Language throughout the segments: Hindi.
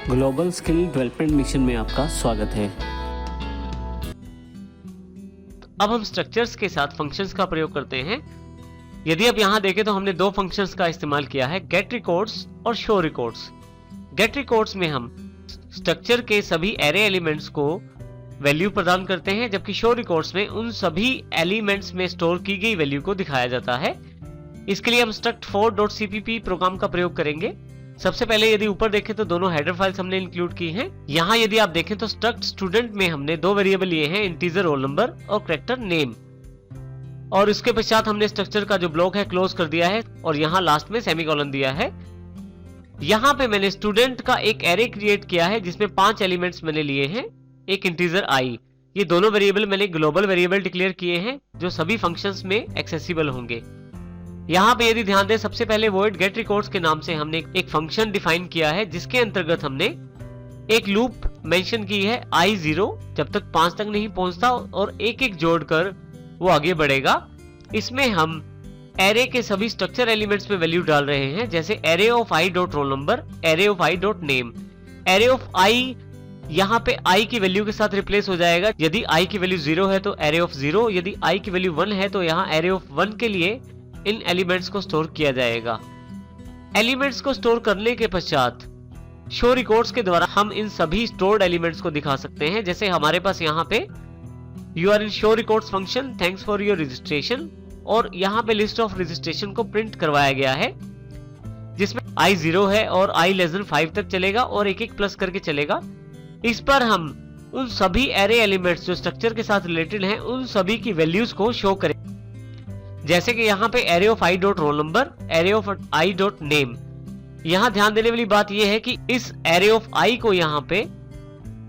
ग्लोबल स्किल डेवलपमेंट मिशन में आपका स्वागत है। अब हम स्ट्रक्चर्स के साथ फंक्शंस का प्रयोग करते हैं। यदि आप यहाँ देखें तो हमने दो फंक्शंस का इस्तेमाल किया है, गेट रिकॉर्ड्स और शो रिकॉर्ड्स। गेट रिकॉर्ड्स में हम स्ट्रक्चर के सभी एरे एलिमेंट्स को वैल्यू प्रदान करते हैं, जबकि शो रिकॉर्ड्स में उन सभी एलिमेंट्स में स्टोर की गई वैल्यू को दिखाया जाता है। इसके लिए हम struct4.cpp प्रोग्राम का प्रयोग करेंगे। सबसे पहले यदि ऊपर देखें तो दोनों हेडर फाइल्स हमने इंक्लूड की हैं। यहाँ यदि आप देखें तो struct student में हमने दो वेरिएबल लिए हैं, इंटीजर रोल नंबर और कैरेक्टर नेम, और इसके पश्चात हमने स्ट्रक्चर का जो ब्लॉक है क्लोज कर दिया है और यहाँ लास्ट में सेमीकोलन दिया है। यहाँ पे मैंने स्टूडेंट का एक एरे क्रिएट किया है जिसमें 5 एलिमेंट्स मैंने लिए हैं, एक इंटीजर आई। ये दोनों वेरिएबल मैंने ग्लोबल वेरिएबल डिक्लेयर किए हैं जो सभी फंक्शंस में एक्सेसिबल होंगे। यहाँ पे यदि ध्यान दें, सबसे पहले void get records के नाम से हमने एक फंक्शन डिफाइन किया है जिसके अंतर्गत हमने एक लूप मेंशन की है i0 जब तक 5 तक नहीं पहुंचता, और एक एक जोड़कर वो आगे बढ़ेगा। इसमें हम एरे के सभी स्ट्रक्चर एलिमेंट्स में वैल्यू डाल रहे हैं, जैसे array of i dot roll number, array of i dot name. array of i यहाँ पे i की वैल्यू के साथ रिप्लेस हो जाएगा। यदि i की वैल्यू 0 है तो array of 0, यदि i की वैल्यू 1 है तो यहाँ array of 1 के लिए इन एलिमेंट्स को स्टोर किया जाएगा। एलिमेंट्स को स्टोर करने के पश्चात शो रिकॉर्ड्स के द्वारा हम इन सभी स्टोर्ड एलिमेंट्स को दिखा सकते हैं। जैसे हमारे पास यहाँ पे you are in show records function, thanks for your registration, और यहाँ पे लिस्ट ऑफ रजिस्ट्रेशन को प्रिंट करवाया गया है जिसमें i 0 है और i लेस देन 5 तक चलेगा और एक एक प्लस करके चलेगा। इस पर हम उन सभी एरे एलिमेंट्स जो स्ट्रक्चर के साथ रिलेटेड हैं उन सभी की वैल्यूज को शो करें, जैसे कि यहाँ पे array of i dot roll number, array of i dot name. यहाँ ध्यान देने वाली बात यह है कि इस array of i को यहाँ पे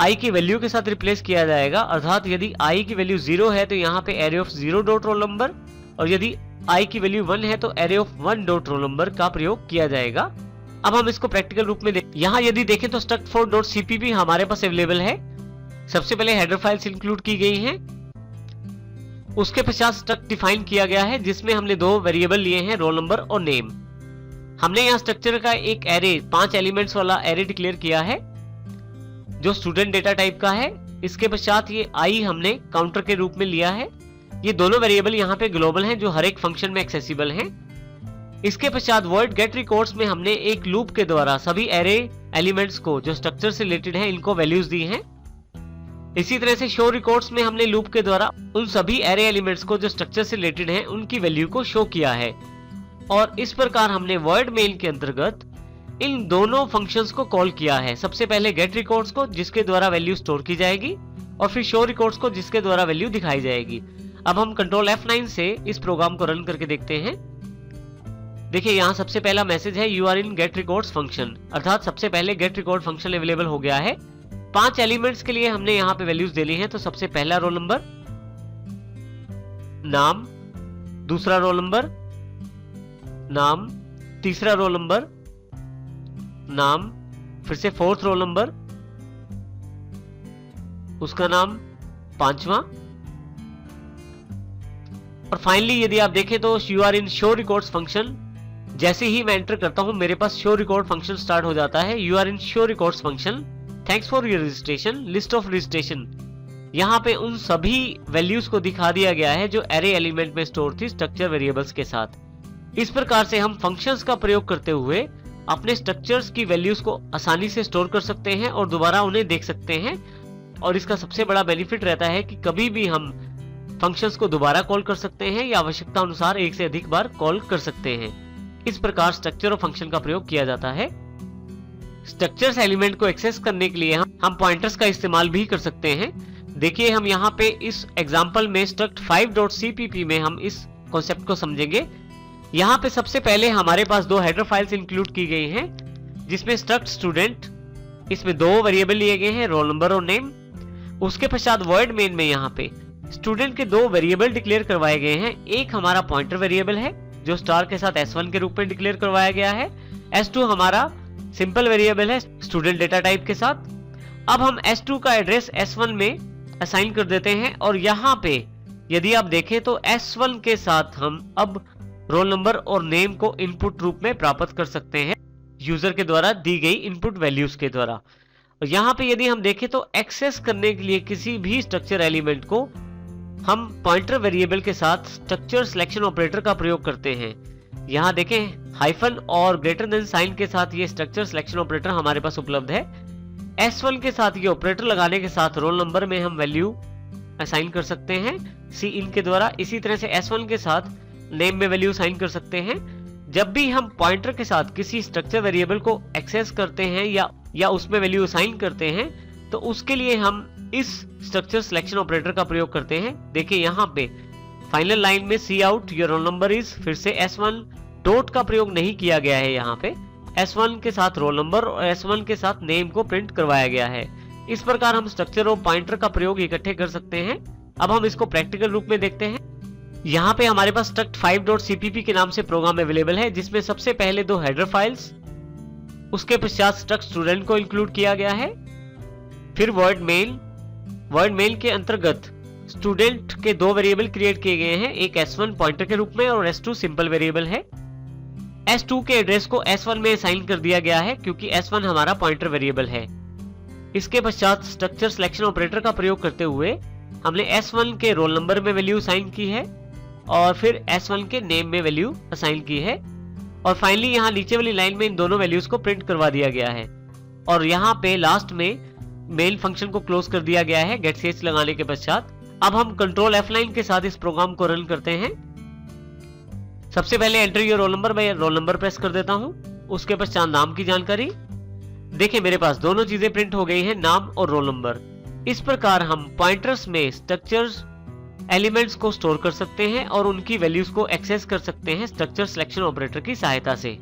i की वैल्यू के साथ रिप्लेस किया जाएगा, अर्थात यदि i की वैल्यू 0 है तो यहाँ पे array of 0 dot roll number, और यदि i की वैल्यू 1 है तो array of 1 dot roll number का प्रयोग किया जाएगा। अब हम इसको प्रैक्टिकल रूप में यहाँ यदि देखें तो struct4.cpp हमारे पास अवेलेबल है। सबसे पहले हेडर फाइल्स इंक्लूड की गई हैं, उसके पश्चात स्ट्रक्ट डिफाइन किया गया है जिसमें हमने दो वेरिएबल लिए हैं, रोल नंबर और नेम। हमने यहाँ स्ट्रक्चर का एक एरे 5 एलिमेंट्स वाला एरे डिक्लेयर किया है जो स्टूडेंट डेटा टाइप का है। इसके पश्चात ये आई हमने काउंटर के रूप में लिया है। ये दोनों वेरिएबल यहाँ पे ग्लोबल हैं जो हर एक फंक्शन में एक्सेसिबल हैं। इसके पश्चात void get records में हमने एक लूप के द्वारा सभी एरे एलिमेंट्स को जो स्ट्रक्चर से रिलेटेड है इनको वैल्यूज दी हैं। इसी तरह से शो रिकॉर्ड्स में हमने लूप के द्वारा उन सभी एरे एलिमेंट्स को जो स्ट्रक्चर से रिलेटेड हैं उनकी वैल्यू को शो किया है, और इस प्रकार हमने void main के अंतर्गत इन दोनों फंक्शंस को कॉल किया है। सबसे पहले गेट रिकॉर्ड्स को जिसके द्वारा वैल्यू स्टोर की जाएगी, और फिर शो रिकॉर्ड्स को जिसके द्वारा वैल्यू दिखाई जाएगी। अब हम कंट्रोल F9 से इस प्रोग्राम को रन करके देखते हैं। देखिए यहाँ सबसे पहला मैसेज है you are in get records function, अर्थात सबसे पहले गेट रिकॉर्ड फंक्शन अवेलेबल हो गया है। 5 एलिमेंट्स के लिए हमने यहाँ पे वैल्यूज देनी है। तो सबसे पहला रोल नंबर, नाम, दूसरा रोल नंबर, नाम, तीसरा रोल नंबर, नाम, फिर से फोर्थ रोल नंबर, उसका नाम, पांचवा, और फाइनली यदि आप देखें तो you are in show records function. जैसे ही मैं एंटर करता हूं मेरे पास शो रिकॉर्ड फंक्शन स्टार्ट हो जाता है। You are in show records function, thanks for your registration, list of registration. यहाँ पे उन सभी वैल्यूज को दिखा दिया गया है जो एरे एलिमेंट में स्टोर थी स्ट्रक्चर वेरिएबल्स के साथ। इस प्रकार से हम फंक्शंस का प्रयोग करते हुए अपने स्ट्रक्चर्स की वैल्यूज को आसानी से स्टोर कर सकते हैं और दोबारा उन्हें देख सकते हैं। और इसका सबसे बड़ा बेनिफिट रहता है कि कभी भी हम फंक्शंस को दोबारा कॉल कर सकते हैं या आवश्यकता अनुसार एक से अधिक बार कॉल कर सकते हैं। इस प्रकार स्ट्रक्चर और फंक्शन का प्रयोग किया जाता है। स्ट्रक्चर्स एलिमेंट को एक्सेस करने के लिए हम पॉइंटर्स का इस्तेमाल भी कर सकते हैं। देखिए हम यहाँ पे इस एग्जांपल में struct5.cpp में हम इस कॉन्सेप्ट को समझेंगे। यहाँ पे सबसे पहले हमारे पास दो हेडर फाइल्स इंक्लूड की गई हैं जिसमें struct student, इसमें दो वेरिएबल लिए गए हैं, रोल नंबर और नेम। उसके पश्चात void main में यहाँ पे स्टूडेंट के दो वेरिएबल डिक्लेयर करवाए गए हैं। एक हमारा पॉइंटर वेरिएबल है जो स्टार के साथ S1 के रूप में डिक्लेयर करवाया गया है। S2 हमारा सिंपल वेरिएबल है स्टूडेंट डेटा टाइप के साथ। अब हम S2 का एड्रेस S1 में असाइन कर देते हैं, और यहाँ पे यदि आप देखें तो S1 के साथ हम अब रोल नंबर और नेम को इनपुट रूप में प्राप्त कर सकते हैं यूजर के द्वारा दी गई इनपुट वैल्यूज के द्वारा। और यहाँ पे यदि हम देखें तो एक्सेस करने के लिए किसी भी स्ट्रक्चर एलिमेंट को हम पॉइंटर वेरिएबल के साथ स्ट्रक्चर सिलेक्शन ऑपरेटर का प्रयोग करते हैं। यहाँ देखें हाइफन और ग्रेटर देन साइन के साथ ये स्ट्रक्चर सिलेक्शन ऑपरेटर हमारे पास उपलब्ध है। S1 के साथ ये ऑपरेटर लगाने के साथ रोल नंबर में हम वैल्यू असाइन कर सकते हैं सी इन के द्वारा। इसी तरह से S1 के साथ नेम में वैल्यू असाइन कर सकते हैं। जब भी हम पॉइंटर के साथ किसी स्ट्रक्चर वेरिएबल को एक्सेस करते हैं या उसमें वैल्यू असाइन करते हैं तो उसके लिए हम इस स्ट्रक्चर सिलेक्शन ऑपरेटर का प्रयोग करते हैं। देखिए यहाँ पे फाइनल लाइन में see out your roll number is, फिर से S1 डॉट का प्रयोग नहीं किया गया है। यहाँ पे S1 के साथ रोल नंबर और S1 के साथ नेम को प्रिंट करवाया गया है। इस प्रकार हम स्ट्रक्चर और पॉइंटर का प्रयोग इकट्ठे कर सकते हैं। अब हम इसको प्रैक्टिकल रूप में देखते हैं। यहाँ पे हमारे पास struct5.cpp के नाम से प्रोग्राम अवेलेबल है, जिसमें सबसे पहले दो हेडर फाइल्स, उसके पश्चात struct स्टूडेंट को इंक्लूड किया गया है, फिर वर्ड मेल के अंतर्गत स्टूडेंट के दो वेरिएबल क्रिएट किए गए हैं, एक S1 पॉइंटर के रूप में और S2 सिंपल वेरिएबल है। S2 के एड्रेस को S1 में असाइन कर दिया गया है क्योंकि S1 हमारा पॉइंटर वेरिएबल है। इसके पश्चात स्ट्रक्चर सिलेक्शन ऑपरेटर का प्रयोग करते हुए हमने S1 के रोल नंबर में वैल्यू असाइन की है और फिर S1 के नेम में वैल्यू असाइन की है और फाइनली यहाँ नीचे वाली लाइन में इन दोनों वैल्यूज को प्रिंट करवा दिया गया है। और यहाँ पे लास्ट में मेल फंक्शन को क्लोज कर दिया गया है गेट ch लगाने के पश्चात। अब हम कंट्रोल F9 के साथ इस प्रोग्राम को रन करते हैं। सबसे पहले एंटर योर रोल नंबर, मैं रोल नंबर प्रेस कर देता हूं। उसके पश्चात नाम की जानकारी। देखिए मेरे पास दोनों चीजें प्रिंट हो गई हैं, नाम और रोल नंबर। इस प्रकार हम पॉइंटर्स में स्ट्रक्चर्स एलिमेंट्स को स्टोर कर सकते हैं और उनकी वैल्यूज को एक्सेस कर सकते हैं स्ट्रक्चर सिलेक्शन ऑपरेटर की सहायता से।